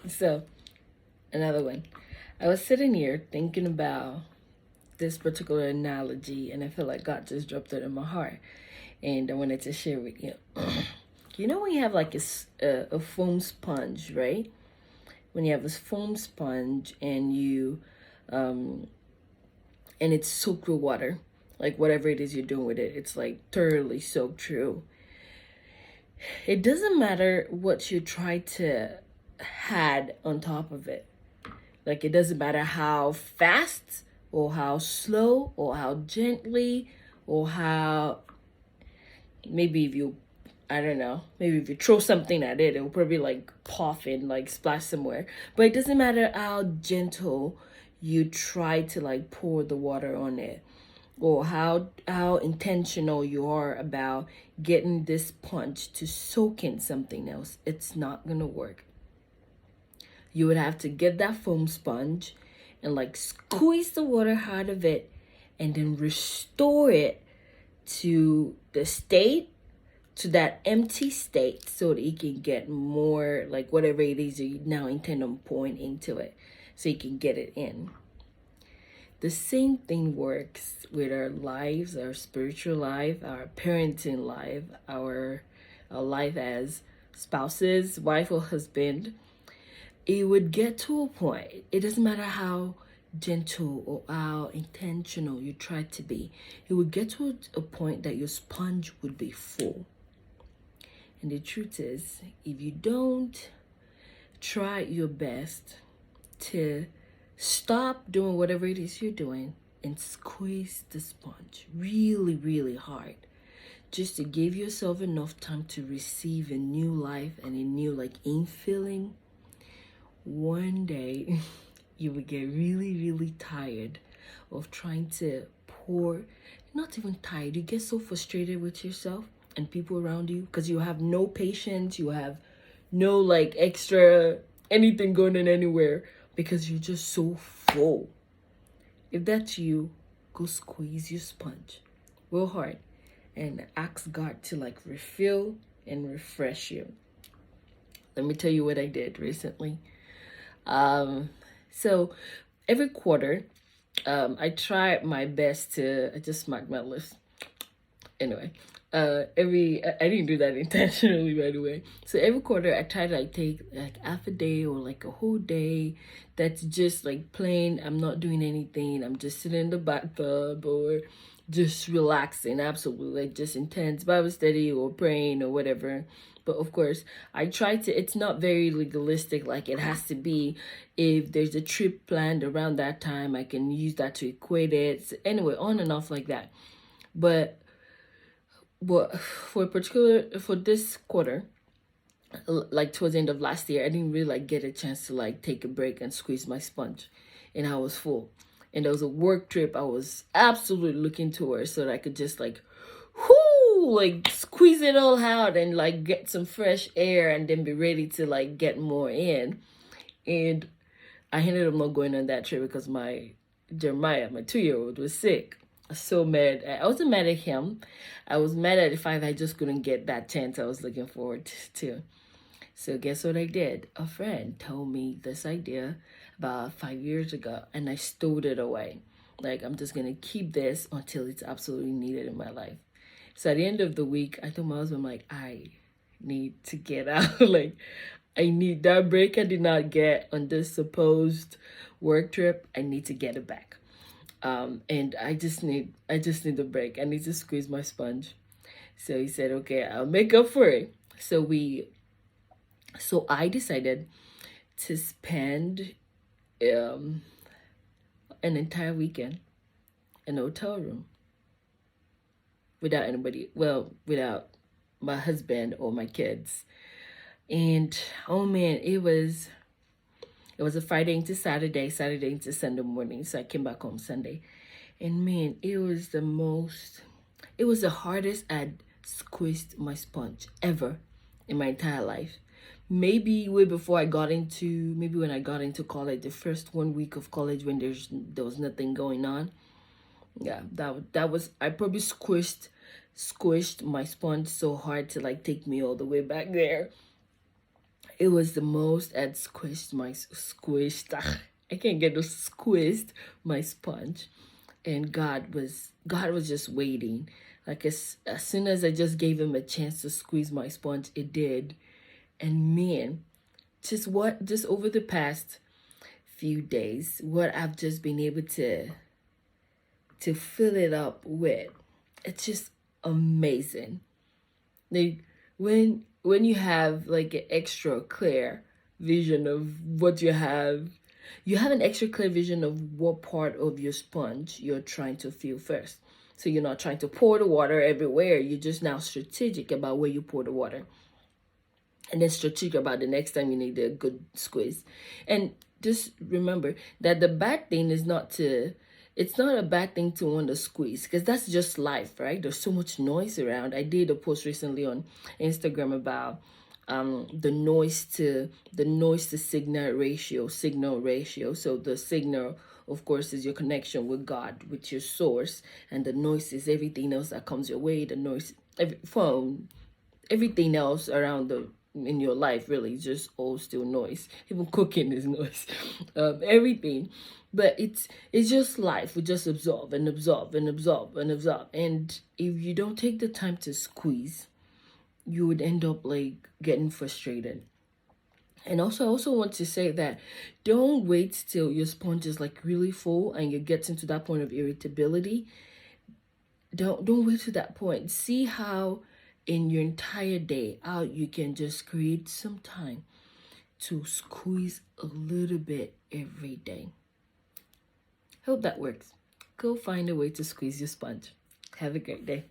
So, another one. I was sitting here thinking about this particular analogy, and I feel like God just dropped it in my heart, and I wanted to share with you. You know when you have like a foam sponge, right? When you have this foam sponge and um, and it's soaked with water, like whatever it is you're doing with it, it's like thoroughly soaked through. It doesn't matter what you try to add on top of it. Like it doesn't matter how fast or how slow or how gently or how maybe if you I don't know, maybe if you throw something at it, it'll probably like puff and like splash somewhere. But it doesn't matter how gentle you try to like pour the water on it or how intentional you are about getting this punch to soak in something else. It's not gonna work. You would have to get that foam sponge and like squeeze the water out of it and then restore it to the state, to that empty state, so that you can get more like whatever it is you now intend on pouring into it, so you can get it in. The same thing works with our lives, our spiritual life, our parenting life, our life as spouses, wife or husband. It would get to a point, it doesn't matter how gentle or how intentional you try to be, it would get to a point that your sponge would be full. And the truth is, if you don't try your best to stop doing whatever it is you're doing and squeeze the sponge really, really hard, just to give yourself enough time to receive a new life and a new like infilling, one day you will get really, really tired of trying to pour. Not even tired, you get so frustrated with yourself and people around you because you have no patience, you have no like extra anything going on anywhere because you're just so full. If that's you, go squeeze your sponge real hard and ask God to like refill and refresh you. Let me tell you what I did recently. So every quarter, I try my best to. I just smacked my lips. Anyway, I didn't do that intentionally, by the way. So every quarter, I try to like take like half a day or like a whole day. That's just like plain. I'm not doing anything. I'm just sitting in the bathtub or just relaxing. Absolutely, like just intense Bible study or praying or whatever. But of course, I try to. It's not very legalistic. Like it has to be. If there's a trip planned around that time, I can use that to equate it. So anyway, on and off like that. But for this quarter, like towards the end of last year, I didn't really like get a chance to like take a break and squeeze my sponge, and I was full. And there was a work trip I was absolutely looking towards so that I could just like, whoo, like squeeze it all out and like get some fresh air and then be ready to like get more in. And I ended up not going on that trip because my Jeremiah, my 2-year-old, was sick. I was so mad. I wasn't mad at him. I was mad at the fact I just couldn't get that chance I was looking forward to. So guess what I did? A friend told me this idea about 5 years ago, and I stowed it away. Like I'm just gonna keep this until it's absolutely needed in my life. So at the end of the week, I told my husband, like, I need to get out. Like, I need that break I did not get on this supposed work trip. I need to get it back. And I just need a break. I need to squeeze my sponge. So he said, okay, I'll make up for it. So I decided to spend um an entire weekend in a hotel room without anybody, well, without my husband or my kids. And oh man, it was a Friday into Saturday, Saturday into Sunday morning. So I came back home Sunday. And man, it was the hardest I'd squeezed my sponge ever in my entire life. Maybe way before maybe when I got into college, the first 1 week of college when there was nothing going on. Yeah, that was, I probably squished my sponge so hard to like take me all the way back there. It was the most I'd squished. I can't get to squeezed my sponge, and God was just waiting. Like as soon as I just gave him a chance to squeeze my sponge, it did. And man, just over the past few days, what I've just been able to fill it up with, it's just amazing. Like when you have like an extra clear vision of what you have an extra clear vision of what part of your sponge you're trying to fill first. So you're not trying to pour the water everywhere. You're just now strategic about where you pour the water. And then strategic about the next time you need a good squeeze. And just remember that the bad thing is it's not a bad thing to want to squeeze, because that's just life, right? There's so much noise around. I did a post recently on Instagram about the noise to signal ratio. So the signal, of course, is your connection with God, with your source, and the noise is everything else that comes your way. The noise from everything else around in your life, really, just all still noise. Even cooking is noise. Everything. But it's just life. We just absorb and absorb and absorb and absorb. And if you don't take the time to squeeze, you would end up like getting frustrated. And also, I also want to say that don't wait till your sponge is like really full and you get into that point of irritability. Don't wait to that point. See how in your entire day how you can just create some time to squeeze a little bit every day. Hope that works. Go find a way to squeeze your sponge. Have a great day.